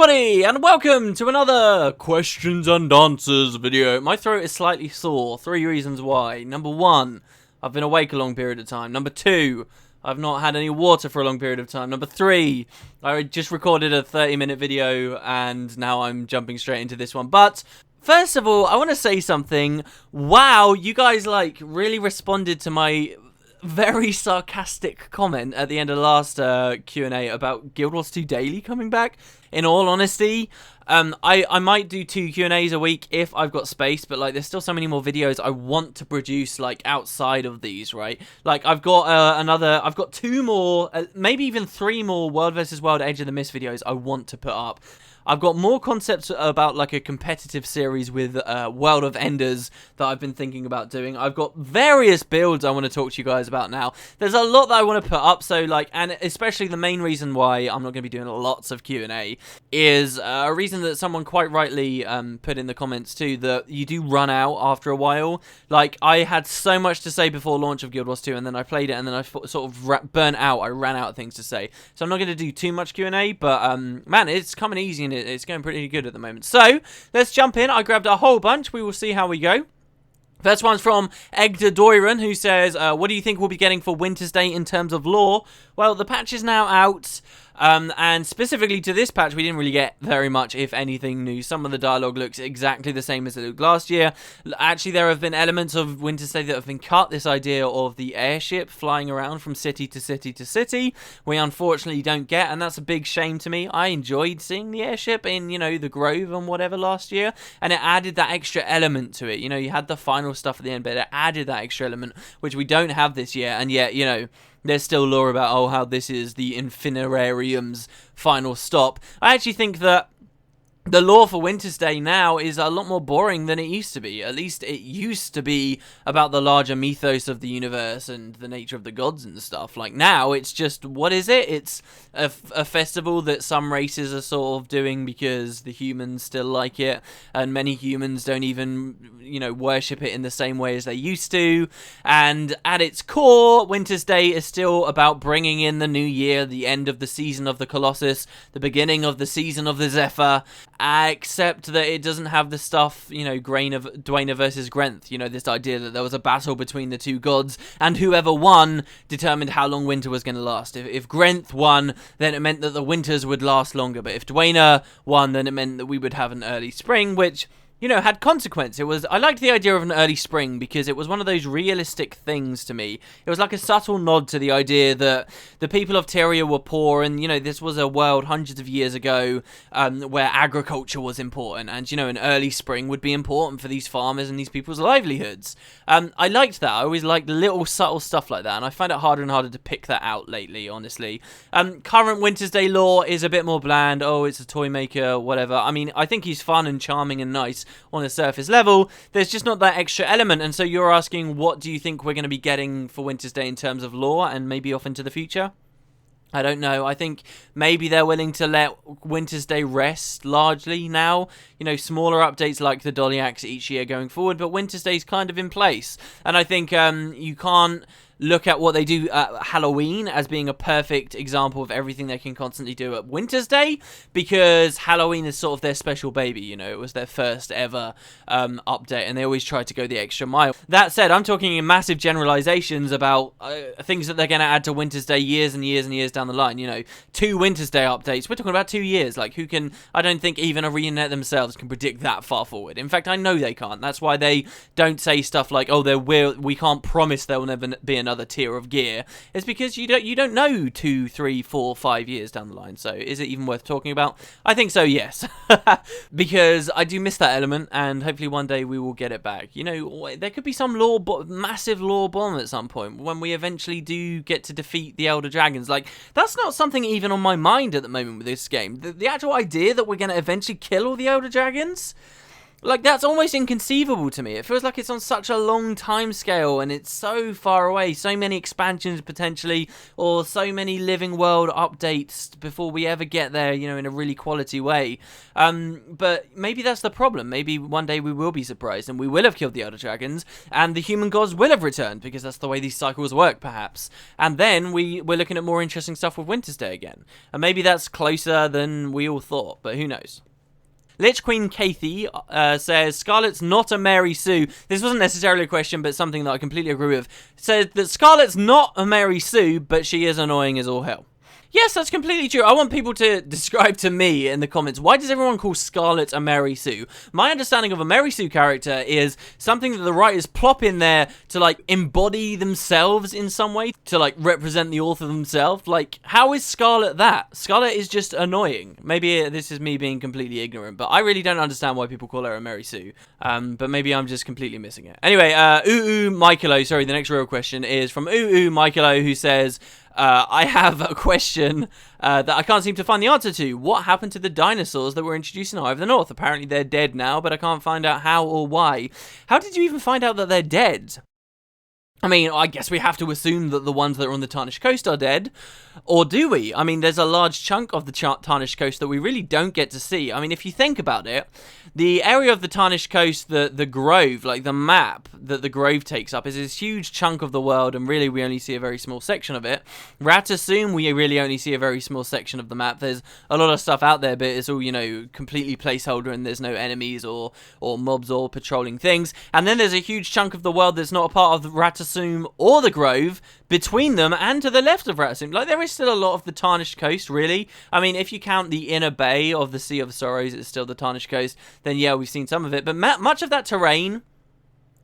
everybody, and welcome to another questions and answers video. My throat is slightly sore. 3 reasons why. Number 1, I've been awake a long period of time. Number 2, I've not had any water for a long period of time. Number 3, I just recorded a 30-minute video and now I'm jumping straight into this one. But first of all, I want to say something. Wow, you guys really responded to my very sarcastic comment at the end of the last Q&A about Guild Wars 2 Daily coming back. In all honesty, I might do 2 Q&As a week if I've got space, but there's still so many more videos I want to produce outside of these, right? I've got I've got 2 more, maybe even 3 more World vs. World Edge of the Mist videos I want to put up. I've got more concepts about a competitive series with World of Enders that I've been thinking about doing. I've got various builds I want to talk to you guys about now. There's a lot that I want to put up, so and especially the main reason why I'm not going to be doing lots of Q&A is a reason that someone quite rightly put in the comments too, that you do run out after a while. I had so much to say before launch of Guild Wars 2, and then I played it, and then I sort of burnt out. I ran out of things to say. So I'm not going to do too much Q&A, but man, it's coming easy and it's going pretty good at the moment. So let's jump in. I grabbed a whole bunch. We will see how we go. First one's from Egda Doiran, who says, what do you think we'll be getting for Wintersday in terms of lore? Well, the patch is now out, and specifically to this patch, we didn't really get very much, if anything, new. Some of the dialogue looks exactly the same as it looked last year. Actually, there have been elements of Wintersday that have been cut. This idea of the airship flying around from city to city to city, we unfortunately don't get, and that's a big shame to me. I enjoyed seeing the airship in, the Grove and whatever last year, and it added that extra element to it. You had the final stuff at the end, but it added that extra element, which we don't have this year, and yet, there's still lore about, how this is the Infinirarium's final stop. I actually think that the lore for Wintersday now is a lot more boring than it used to be. At least it used to be about the larger mythos of the universe and the nature of the gods and stuff. Now, it's just, what is it? It's a festival that some races are sort of doing because the humans still like it, and many humans don't even, worship it in the same way as they used to. And at its core, Wintersday is still about bringing in the new year, the end of the season of the Colossus, the beginning of the season of the Zephyr, except that it doesn't have the stuff, Dwayne versus Grenth, this idea that there was a battle between the two gods, and whoever won determined how long winter was going to last. If Grenth won, then it meant that the winters would last longer, but if Dwayne won, then it meant that we would have an early spring, which had consequence. I liked the idea of an early spring because it was one of those realistic things to me. It was like a subtle nod to the idea that the people of Tyria were poor, and, this was a world hundreds of years ago where agriculture was important, and, an early spring would be important for these farmers and these people's livelihoods. I liked that. I always liked little subtle stuff like that, and I find it harder and harder to pick that out lately, honestly. Current Wintersday lore is a bit more bland. Oh, it's a toy maker, whatever. I mean, I think he's fun and charming and nice on a surface level. There's just not that extra element, and so you're asking, what do you think we're going to be getting for Wintersday in terms of lore and maybe off into the future? I don't know. I think maybe they're willing to let Wintersday rest largely now. Smaller updates like the Dolly-Axe each year going forward, but Wintersday's kind of in place. And I think you can't look at what they do at Halloween as being a perfect example of everything they can constantly do at Wintersday, because Halloween is sort of their special baby, it was their first ever update, and they always try to go the extra mile. That said, I'm talking in massive generalizations about things that they're going to add to Wintersday years and years and years down the line. 2 Wintersday updates, we're talking about 2 years. I don't think even ArenaNet themselves can predict that far forward. In fact, I know they can't. That's why they don't say stuff like, oh, we can't promise there will never be another tier of gear. It's because you don't know 2, 3, 4, 5 years down the line. So is it even worth talking about? I think so, yes. Because I do miss that element, and hopefully one day we will get it back. There could be some massive lore bomb at some point when we eventually do get to defeat the Elder Dragons. That's not something even on my mind at the moment with this game. The actual idea that we're going to eventually kill all the Elder Dragons, Like, that's almost inconceivable to me. It feels like it's on such a long time scale and it's so far away. So many expansions potentially, or so many living world updates before we ever get there, you know, in a really quality way. But maybe that's the problem. Maybe one day we will be surprised and we will have killed the Elder Dragons and the human gods will have returned, because that's the way these cycles work, perhaps. And then we're looking at more interesting stuff with Wintersday again. And maybe that's closer than we all thought, but who knows? Lich Queen Kathy says, Scarlett's not a Mary Sue. This wasn't necessarily a question, but something that I completely agree with. Said that Scarlett's not a Mary Sue, but she is annoying as all hell. Yes, that's completely true. I want people to describe to me in the comments, why does everyone call Scarlett a Mary Sue? My understanding of a Mary Sue character is something that the writers plop in there to, like, embody themselves in some way, to, like, represent the author themselves. Like, how is Scarlett that? Scarlett is just annoying. Maybe this is me being completely ignorant, but I really don't understand why people call her a Mary Sue. But maybe I'm just completely missing it. Anyway, Michaelo, sorry, the next real question is from Michaelo, who says, I have a question that I can't seem to find the answer to. What happened to the dinosaurs that were introduced in Eye of the North? Apparently they're dead now, but I can't find out how or why. How did you even find out that they're dead? I mean, I guess we have to assume that the ones that are on the Tarnished Coast are dead. Or do we? I mean, there's a large chunk of the Tarnished Coast that we really don't get to see. I mean, if you think about it, the area of the Tarnished Coast, the Grove, like the map that the Grove takes up, is this huge chunk of the world, and really we only see a very small section of it. Ratasum, we really only see a very small section of the map. There's a lot of stuff out there, but it's all, you know, completely placeholder, and there's no enemies or mobs or patrolling things. And then there's a huge chunk of the world that's not a part of the Ratasum or the Grove, between them and to the left of Ratasum. Like, there is still a lot of the Tarnished Coast, really. I mean, if you count the inner bay of the Sea of Sorrows, it's still the Tarnished Coast, then yeah, we've seen some of it. But much of that terrain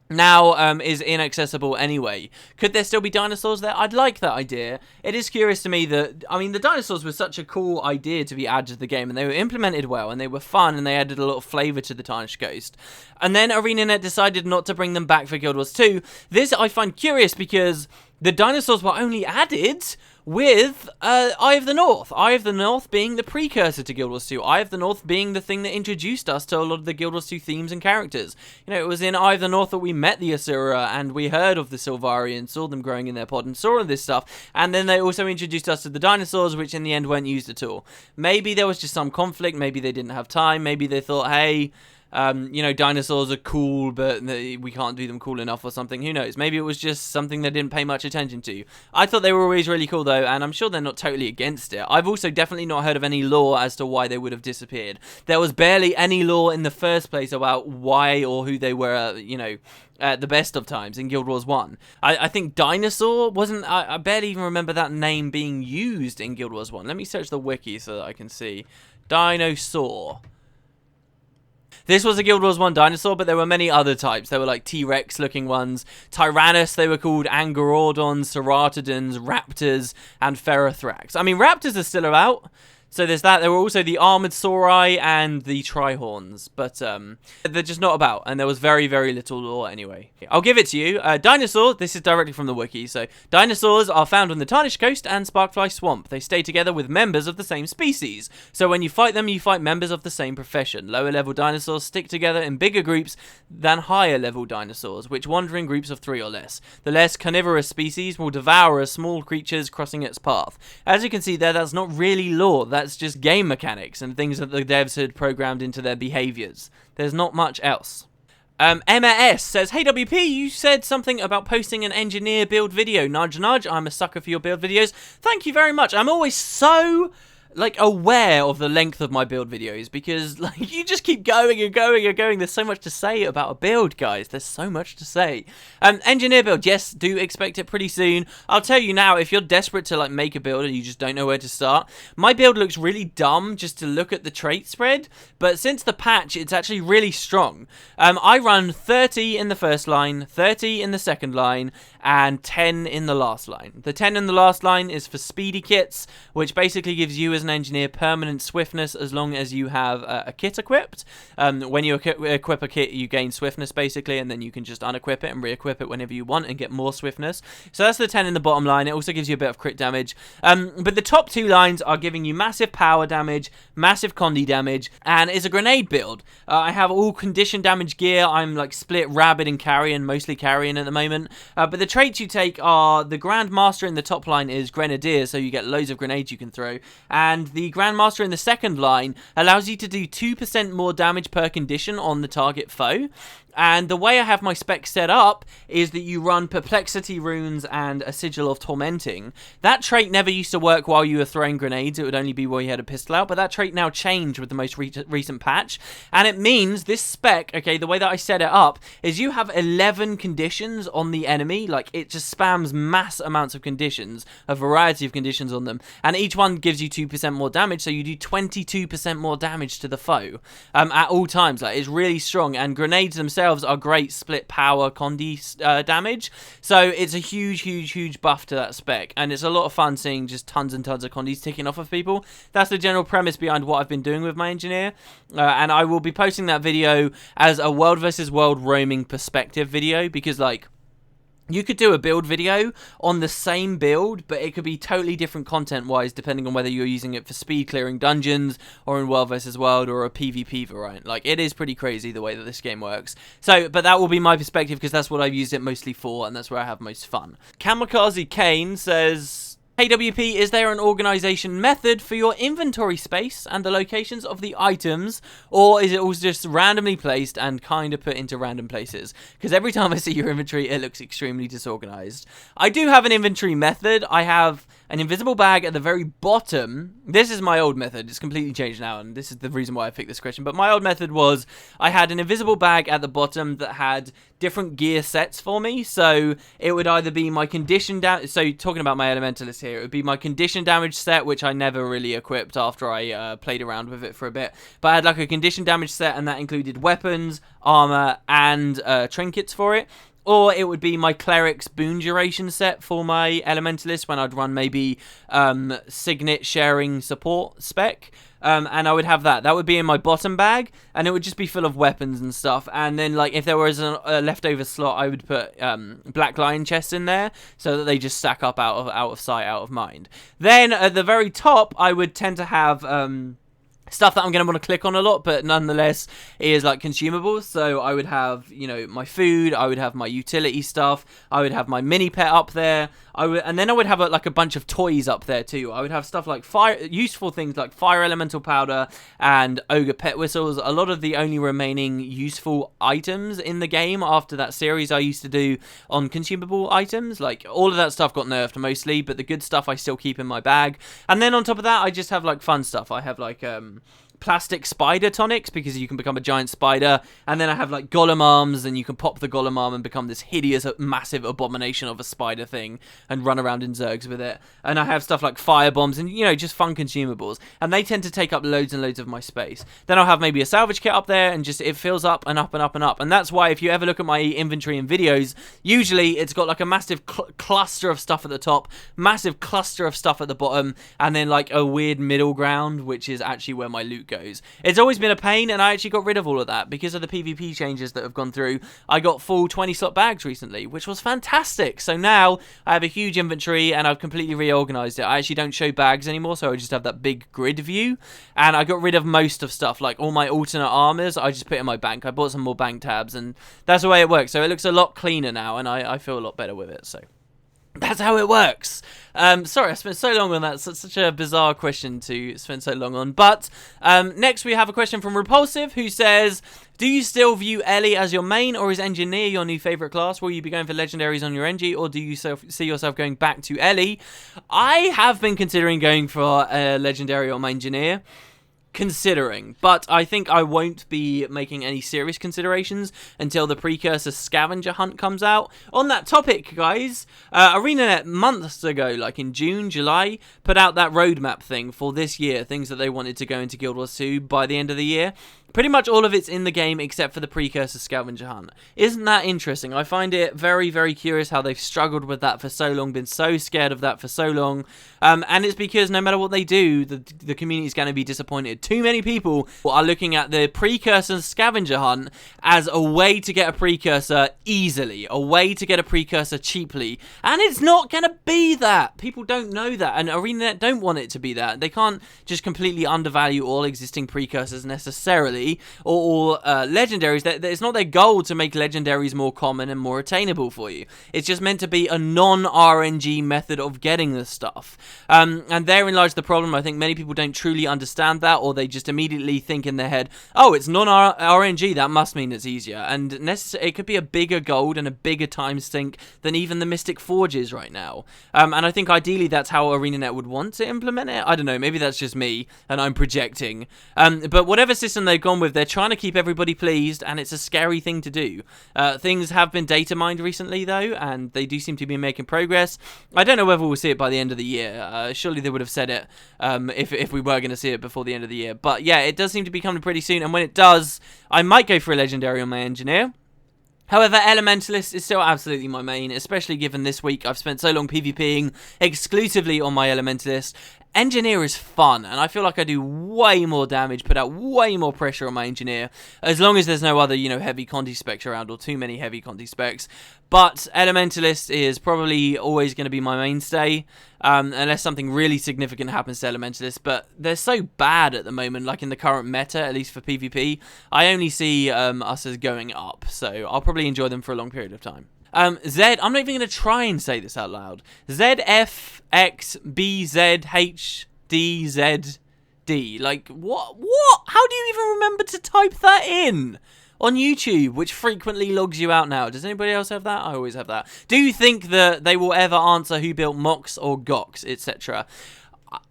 now is inaccessible anyway. Could there still be dinosaurs there? I'd like that idea. It is curious to me that, I mean, the dinosaurs were such a cool idea to be added to the game, and they were implemented well, and they were fun, and they added a lot of flavour to the Tarnished Coast. And then ArenaNet decided not to bring them back for Guild Wars 2. This I find curious because the dinosaurs were only added with Eye of the North. Eye of the North being the precursor to Guild Wars 2. Eye of the North being the thing that introduced us to a lot of the Guild Wars 2 themes and characters. You know, it was in Eye of the North that we met the Asura, and we heard of the Sylvari and saw them growing in their pod and saw all this stuff. And then they also introduced us to the dinosaurs, which in the end weren't used at all. Maybe there was just some conflict. Maybe they didn't have time. Maybe they thought, hey, you know, dinosaurs are cool, but we can't do them cool enough or something. Who knows? Maybe it was just something they didn't pay much attention to. I thought they were always really cool, though, and I'm sure they're not totally against it. I've also definitely not heard of any lore as to why they would have disappeared. There was barely any lore in the first place about why or who they were, you know, at the best of times in Guild Wars 1. I think Dinosaur wasn't... I barely even remember that name being used in Guild Wars 1. Let me search the wiki so that I can see. Dinosaur. This was a Guild Wars 1 dinosaur, but there were many other types. There were like T-Rex looking ones, Tyrannus, they were called Angarodons, Ceratodons, Raptors, and Ferrothrax. I mean, Raptors are still about. So there's that. There were also the Armored Saurai and the Trihorns, but they're just not about, and there was very, very little lore anyway. I'll give it to you. Dinosaur, this is directly from the wiki, so dinosaurs are found on the Tarnished Coast and Sparkfly Swamp. They stay together with members of the same species, so when you fight them, you fight members of the same profession. Lower level dinosaurs stick together in bigger groups than higher level dinosaurs, which wander in groups of 3 or less. The less carnivorous species will devour small creatures crossing its path. As you can see there, that's not really lore, that's just game mechanics and things that the devs had programmed into their behaviors. There's not much else. Emma S says, hey WP, you said something about posting an engineer build video. Nudge nudge, I'm a sucker for your build videos. Thank you very much. I'm always so like aware of the length of my build videos because like you just keep going and going and going. There's so much to say about a build, guys. There's so much to say. Engineer build, yes, do expect it pretty soon. I'll tell you now, if you're desperate to like make a build and you just don't know where to start, my build looks really dumb just to look at the trait spread, but since the patch, it's actually really strong. I run 30 in the first line, 30 in the second line, and 10 in the last line. The 10 in the last line is for speedy kits, which basically gives you as an engineer permanent swiftness as long as you have a kit equipped. When you equip a kit, you gain swiftness basically, and then you can just unequip it and re-equip it whenever you want and get more swiftness. So that's the 10 in the bottom line. It also gives you a bit of crit damage. But the top 2 lines are giving you massive power damage, massive condi damage, and it's a grenade build. I have all condition damage gear. I'm like split rabid and carrion, mostly carrion at the moment. But the traits you take are the Grandmaster in the top line is Grenadier, so you get loads of grenades you can throw. And the Grandmaster in the second line allows you to do 2% more damage per condition on the target foe. And the way I have my spec set up is that you run Perplexity Runes and a Sigil of Tormenting. That trait never used to work while you were throwing grenades. It would only be while you had a pistol out, but that trait now changed with the most recent patch. And it means this spec, okay, the way that I set it up is you have 11 conditions on the enemy. Like, it just spams mass amounts of conditions, a variety of conditions on them. And each one gives you 2% more damage, so you do 22% more damage to the foe at all times. Like, it's really strong, and grenades themselves are great split power condi damage, so it's a huge buff to that spec, and it's a lot of fun seeing just tons and tons of condis ticking off of people. That's the general premise behind what I've been doing with my engineer, and I will be posting that video as a world versus world roaming perspective video, because like, you could do a build video on the same build, but it could be totally different content-wise depending on whether you're using it for speed clearing dungeons or in World vs. World or a PvP variant. Like, it is pretty crazy the way that this game works. So, but that will be my perspective because that's what I've used it mostly for, and that's where I have most fun. Kamikaze Kane says, hey WP, is there an organization method for your inventory space and the locations of the items, or is it all just randomly placed and kind of put into random places? Because every time I see your inventory, it looks extremely disorganized. I do have an inventory method. I have an invisible bag at the very bottom. This is my old method. It's completely changed now, and this is the reason why I picked this question. But my old method was I had an invisible bag at the bottom that had different gear sets for me. So it would either be my condition damage. So talking about my elementalist here, it would be my condition damage set, which I never really equipped after I played around with it for a bit. But I had like a condition damage set, and that included weapons, armor, and trinkets for it. Or it would be my Cleric's boon duration set for my Elementalist when I'd run maybe Signet sharing support spec. And I would have that. That would be in my bottom bag, and it would just be full of weapons and stuff. And then, like, if there was a leftover slot, I would put Black Lion chests in there so that they just stack up out of sight, out of mind. Then at the very top, I would tend to have stuff that I'm going to want to click on a lot, but nonetheless is like consumables. So I would have, you know, my food, I would have my utility stuff, I would have my mini pet up there, and then I would have like a bunch of toys up there too. I would have stuff like useful things like fire elemental powder and ogre pet whistles. A lot of the only remaining useful items in the game after that series I used to do on consumable items. Like, all of that stuff got nerfed mostly, but the good stuff I still keep in my bag. And then on top of that, I just have like fun stuff. I have like plastic spider tonics, because you can become a giant spider, and then I have like golem arms, and you can pop the golem arm and become this hideous massive abomination of a spider thing and run around in zergs with it. And I have stuff like fire bombs and, you know, just fun consumables, and they tend to take up loads and loads of my space. Then I'll have maybe a salvage kit up there, and just it fills up and up and up and up. And that's why if you ever look at my inventory in videos, usually it's got like a massive cluster of stuff at the top, massive cluster of stuff at the bottom, and then like a weird middle ground, which is actually where my loot goes. It's always been a pain, and I actually got rid of all of that because of the PvP changes that have gone through. I got full 20 slot bags recently, which was fantastic. So now I have a huge inventory, and I've completely reorganized it. I actually don't show bags anymore, so I just have that big grid view, and I got rid of most of stuff, like all my alternate armors I just put in my bank. I bought some more bank tabs, and that's the way it works. So it looks a lot cleaner now, and I feel a lot better with it. So that's how it works. Sorry, I spent so long on that. Such a bizarre question to spend so long on. But next we have a question from Repulsive, who says, do you still view Ellie as your main, or is Engineer your new favourite class? Will you be going for Legendaries on your Engie, or do you see yourself going back to Ellie? I have been considering going for a Legendary on my Engineer. But I think I won't be making any serious considerations until the Precursor Scavenger Hunt comes out. On that topic, guys, ArenaNet months ago, like in June, July, put out that roadmap thing for this year, things that they wanted to go into Guild Wars 2 by the end of the year. Pretty much all of it's in the game except for the precursor scavenger hunt. Isn't that interesting? I find it very, very curious how they've struggled with that for so long, been so scared of that for so long. And it's because no matter what they do, the community is going to be disappointed. Too many people are looking at the precursor scavenger hunt as a way to get a precursor easily, a way to get a precursor cheaply. And it's not going to be that. People don't know that, and ArenaNet don't want it to be that. They can't just completely undervalue all existing precursors necessarily, or legendaries. It's not their goal to make legendaries more common and more attainable for you. It's just meant to be a non-RNG method of getting the stuff. And therein lies the problem. I think many people don't truly understand that, or they just immediately think in their head, oh, it's non-RNG, that must mean it's easier. And it could be a bigger gold and a bigger time sink than even the Mystic Forges right now. And I think ideally that's how ArenaNet would want to implement it. I don't know, maybe that's just me and I'm projecting. But whatever system they've gone with, they're trying to keep everybody pleased, and it's a scary thing to do. Things have been data mined recently though, and they do seem to be making progress. I don't know whether we'll see it by the end of the year. Surely they would have said it if we were going to see it before the end of the year. But yeah, it does seem to be coming pretty soon, and when it does, I might go for a legendary on my engineer. However, Elementalist is still absolutely my main, especially given this week I've spent so long PvPing exclusively on my Elementalist. Engineer is fun, and I feel like I do way more damage, put out way more pressure on my Engineer, as long as there's no other, heavy Conti specs around, or too many heavy Conti specs. But Elementalist is probably always going to be my mainstay, unless something really significant happens to Elementalist. But they're so bad at the moment, like in the current meta, at least for PvP. I only see us as going up, so I'll probably enjoy them for a long period of time. I'm not even going to try and say this out loud. ZFXBZHDZD. Like, what? How do you even remember to type that in on YouTube, which frequently logs you out now? Does anybody else have that? I always have that. Do you think that they will ever answer who built Mox or Gox, etc.?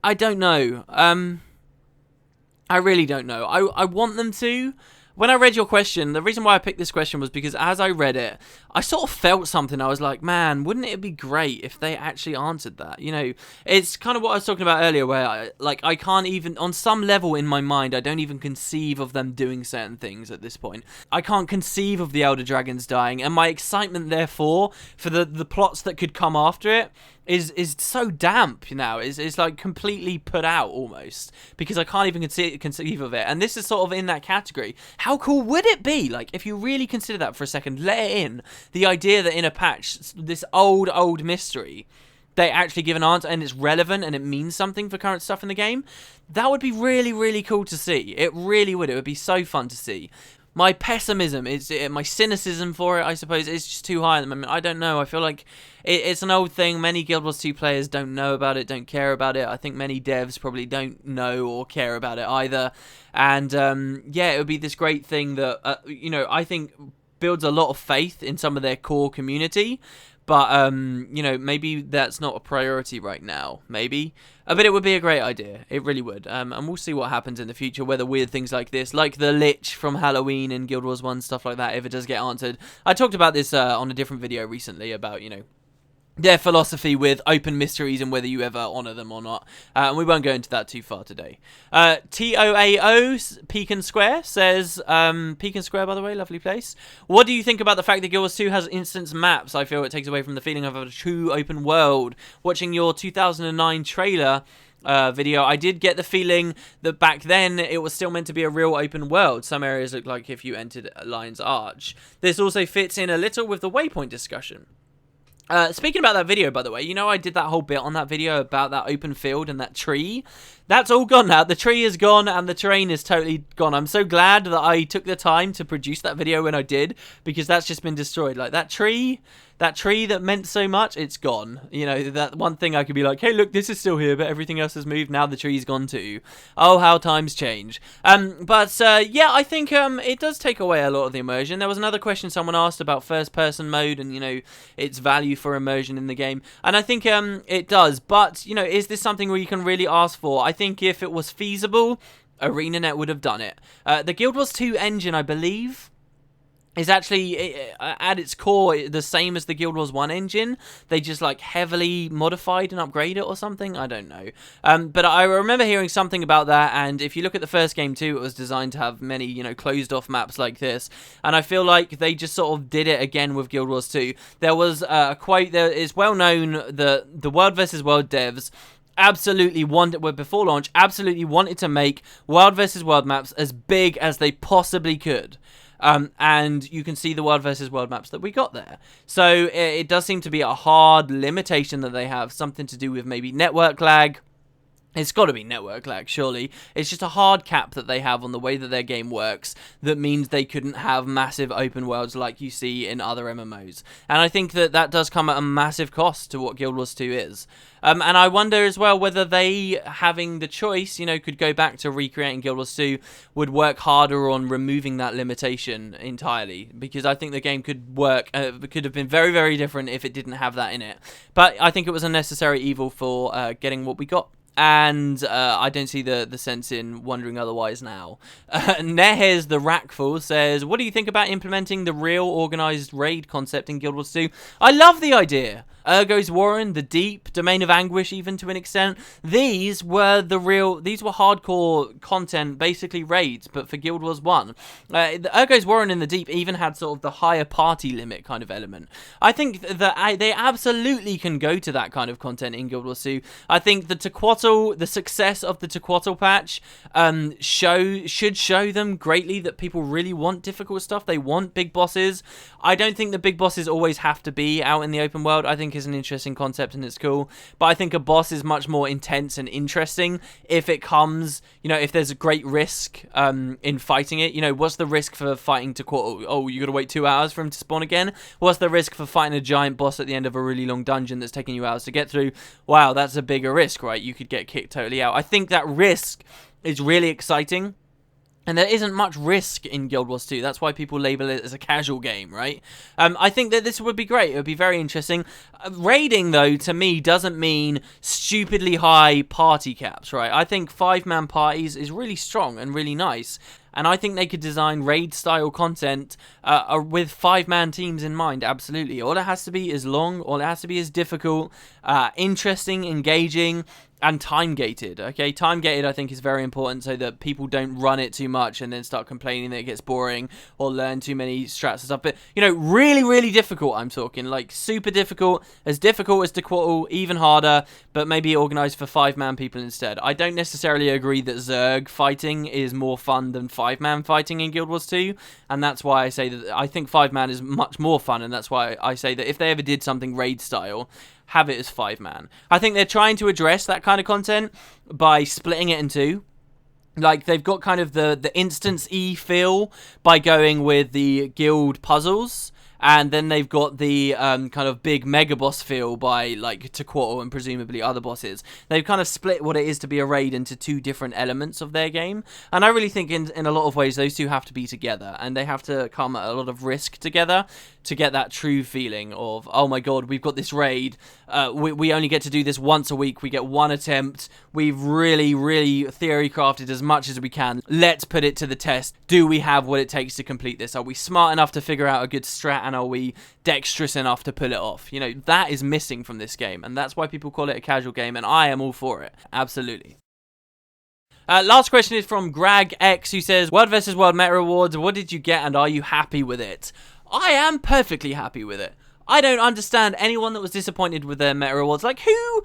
I don't know. I really don't know. I want them to. When I read your question, the reason why I picked this question was because as I read it, I sort of felt something. I was like, man, wouldn't it be great if they actually answered that? It's kind of what I was talking about earlier, where I can't even, on some level in my mind, I don't even conceive of them doing certain things at this point. I can't conceive of the Elder Dragons dying, and my excitement, therefore, for the plots that could come after it is so damp now. It's like completely put out almost, because I can't even conceive of it. And this is sort of in that category. How cool would it be? Like, if you really consider that for a second, let it in. The idea that in a patch, this old mystery, they actually give an answer and it's relevant and it means something for current stuff in the game. That would be really, really cool to see. It really would. It would be so fun to see. My pessimism, my cynicism for it, I suppose, is just too high at the moment. I don't know. I feel like it's an old thing. Many Guild Wars 2 players don't know about it, don't care about it. I think many devs probably don't know or care about it either. And, yeah, it would be this great thing that, I think builds a lot of faith in some of their core community. But, maybe that's not a priority right now. Maybe. But it would be a great idea. It really would. And we'll see what happens in the future, whether weird things like this, like the Lich from Halloween and Guild Wars 1, stuff like that, if it does get answered. I talked about this on a different video recently about, their philosophy with open mysteries and whether you ever honour them or not. And we won't go into that too far today. TOAO, Pecan Square, says, Pecan Square, by the way, lovely place. What do you think about the fact that Guild Wars 2 has instance maps? I feel it takes away from the feeling of a true open world. Watching your 2009 trailer video, I did get the feeling that back then it was still meant to be a real open world. Some areas look like if you entered Lion's Arch. This also fits in a little with the waypoint discussion. Speaking about that video, by the way, I did that whole bit on that video about that open field and that tree. That's all gone now. The tree is gone and the terrain is totally gone. I'm so glad that I took the time to produce that video when I did, because that's just been destroyed. Like, that tree that meant so much, it's gone. That one thing I could be like, hey, look, this is still here, but everything else has moved. Now the tree's gone too. Oh, how times change. Yeah, I think it does take away a lot of the immersion. There was another question someone asked about first-person mode and, its value for immersion in the game. And I think it does. But, is this something where you can really ask for? I think if it was feasible, ArenaNet would have done it. The Guild Wars 2 engine, I believe, is actually at its core the same as the Guild Wars 1 engine. They just like heavily modified and upgraded it or something. I don't know. But I remember hearing something about that, and if you look at the first game too, it was designed to have many, closed off maps like this. And I feel like they just sort of did it again with Guild Wars 2. There was a quote there, it's well known that the World vs. World devs absolutely before launch, absolutely wanted to make World vs. World maps as big as they possibly could. And you can see the World vs. World maps that we got there. So it does seem to be a hard limitation that they have, something to do with maybe network lag. It's got to be network lag, surely. It's just a hard cap that they have on the way that their game works that means they couldn't have massive open worlds like you see in other MMOs. And I think that does come at a massive cost to what Guild Wars 2 is. And I wonder as well whether they, having the choice, could go back to recreating Guild Wars 2, would work harder on removing that limitation entirely. Because I think the game could could have been very, very different if it didn't have that in it. But I think it was a necessary evil for getting what we got. And I don't see the sense in wondering otherwise now. Nehez the Rackful says, what do you think about implementing the real organised raid concept in Guild Wars 2? I love the idea. Ergo's Warren, the Deep, Domain of Anguish even to an extent. These were hardcore content, basically raids, but for Guild Wars 1. Ergo's Warren in the Deep even had sort of the higher party limit kind of element. I think that they absolutely can go to that kind of content in Guild Wars 2. I think the success of the Tequatl patch should show them greatly that people really want difficult stuff. They want big bosses. I don't think the big bosses always have to be out in the open world. I think is an interesting concept and it's cool, but I think a boss is much more intense and interesting if it comes, if there's a great risk in fighting it. What's the risk for fighting Tequatl? Oh, you gotta wait 2 hours for him to spawn again? What's the risk for fighting a giant boss at the end of a really long dungeon that's taking you hours to get through? Wow, that's a bigger risk, right? You could get kicked totally out. I think that risk is really exciting. And there isn't much risk in Guild Wars 2. That's why people label it as a casual game, right? I think that this would be great. It would be very interesting. Raiding, though, to me, doesn't mean stupidly high party caps, right? I think 5-man parties is really strong and really nice. And I think they could design raid-style content with 5-man teams in mind, absolutely. All it has to be is long. All it has to be is difficult, interesting, engaging, and time-gated, okay? Time-gated, I think, is very important so that people don't run it too much and then start complaining that it gets boring or learn too many strats and stuff. But, really, really difficult, I'm talking. Like, super difficult as Tequatl, even harder, but maybe organised for 5-man people instead. I don't necessarily agree that Zerg fighting is more fun than 5-man fighting in Guild Wars 2, and that's why I say that I think 5-man is much more fun, and that's why I say that if they ever did something raid-style, have it as 5-man. I think they're trying to address that kind of content by splitting it in two. Like, they've got kind of the instance-y feel by going with the guild puzzles, and then they've got the kind of big mega boss feel by, like, Tequatl and presumably other bosses. They've kind of split what it is to be a raid into two different elements of their game. And I really think in a lot of ways those two have to be together. And they have to come at a lot of risk together to get that true feeling of, oh my god, we've got this raid. We only get to do this once a week. We get one attempt. We've really, really theory crafted as much as we can. Let's put it to the test. Do we have what it takes to complete this? Are we smart enough to figure out a good strat, and are we dexterous enough to pull it off? That is missing from this game, and that's why people call it a casual game, and I am all for it. Absolutely. Last question is from Greg X, who says, World vs. World Meta Rewards, what did you get, and are you happy with it? I am perfectly happy with it. I don't understand anyone that was disappointed with their meta rewards. Like, who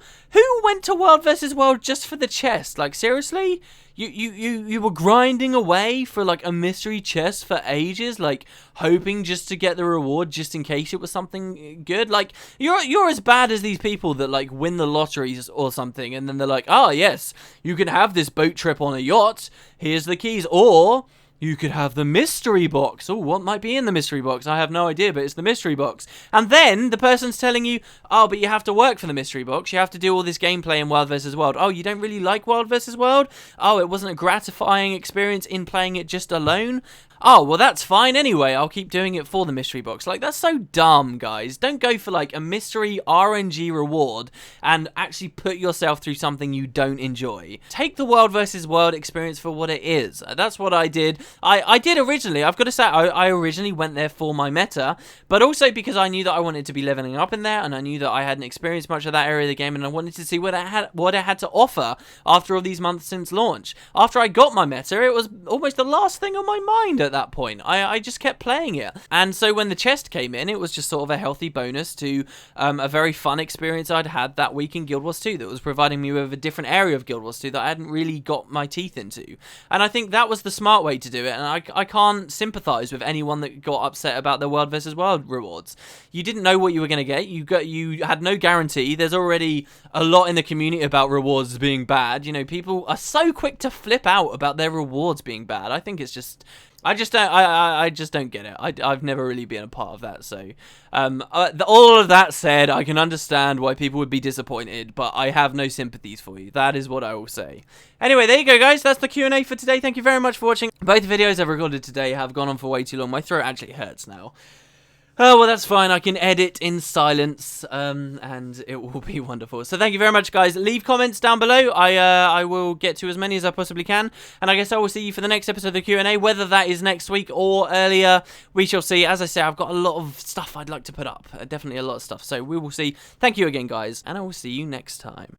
went to World vs. World just for the chest? Like, seriously? You were grinding away for, like, a mystery chest for ages, like, hoping just to get the reward just in case it was something good? Like, you're as bad as these people that, like, win the lotteries or something, and then they're like, oh, yes, you can have this boat trip on a yacht. Here's the keys. Or you could have the mystery box. Oh, what might be in the mystery box? I have no idea, but it's the mystery box. And then the person's telling you, oh, but you have to work for the mystery box. You have to do all this gameplay in World vs. World. Oh, you don't really like World vs. World? Oh, it wasn't a gratifying experience in playing it just alone? Oh, well, that's fine anyway. I'll keep doing it for the mystery box. Like, that's so dumb, guys. Don't go for, like, a mystery RNG reward and actually put yourself through something you don't enjoy. Take the World vs. World experience for what it is. That's what I did. I did originally, I've got to say, I originally went there for my meta, but also because I knew that I wanted to be leveling up in there, and I knew that I hadn't experienced much of that area of the game, and I wanted to see what it had to offer after all these months since launch. After I got my meta, it was almost the last thing on my mind at that point. I just kept playing it. And so when the chest came in, it was just sort of a healthy bonus to a very fun experience I'd had that week in Guild Wars 2 that was providing me with a different area of Guild Wars 2 that I hadn't really got my teeth into. And I think that was the smart way to do it, and I can't sympathise with anyone that got upset about the World vs. World rewards. You didn't know what you were going to get. You had no guarantee. There's already a lot in the community about rewards being bad. You know, people are so quick to flip out about their rewards being bad. I think it's just... I just don't get it. I've never really been a part of that. So, all of that said, I can understand why people would be disappointed, but I have no sympathies for you. That is what I will say. Anyway, there you go, guys. That's the Q&A for today. Thank you very much for watching. Both videos I've recorded today have gone on for way too long. My throat actually hurts now. Oh, well, that's fine. I can edit in silence, and it will be wonderful. So thank you very much, guys. Leave comments down below. I will get to as many as I possibly can. And I guess I will see you for the next episode of the Q&A. Whether that is next week or earlier, we shall see. As I say, I've got a lot of stuff I'd like to put up. Definitely a lot of stuff. So we will see. Thank you again, guys, and I will see you next time.